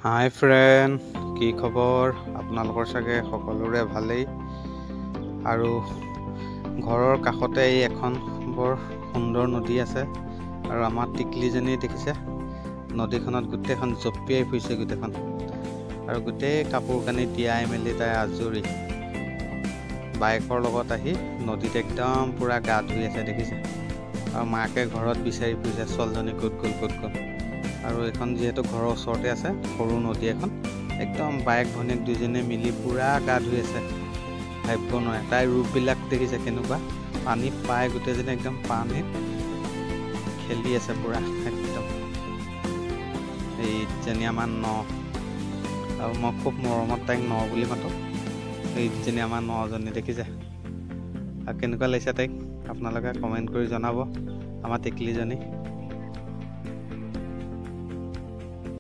হাই friend, কি খবৰ? আপোনালোকৰ চাগে সকলোৰে ভালেই। আৰু ঘৰৰ কাষতে এই এখন বৰ সুন্দৰ নদী আছে। আৰু আমাৰ টিকলিজনী দেখিছে, নদীখনত গোটেইখন জঁপিয়াই ফুৰিছে গোটেইখন। আৰু গোটেই কাপোৰ কানি তিয়াই মেলি তাই আজৰি। বাইকৰ লগত আহি নদীত একদম পূৰা গা ধুই আছে দেখিছে। আৰু মাকে ঘৰত বিচাৰি ফুৰিছে, ছোৱালীজনী ক'ত গ'ল। আৰু এইখন যিহেতু ঘৰৰ ওচৰতে আছে সৰু নদী এখন, একদম বায়েক ভনীয়েক দুইজনে মিলি পূৰা গা ধুই আছে। ভাবিব নোৱাৰে তাইৰ ৰূপবিলাক দেখিছে কেনেকুৱা। পানী পাই গোটেইজনী একদম পানীত খেলি আছে পূৰা একদম। এইজনী আমাৰ ন, আৰু মই খুব মৰমত তাইক ন বুলি মাতোঁ। এইজনী আমাৰ নজনী দেখিছে। আৰু কেনেকুৱা লাগিছে তাইক আপোনালোকে কমেণ্ট কৰি জনাব, আমাৰ টিকলিজনী।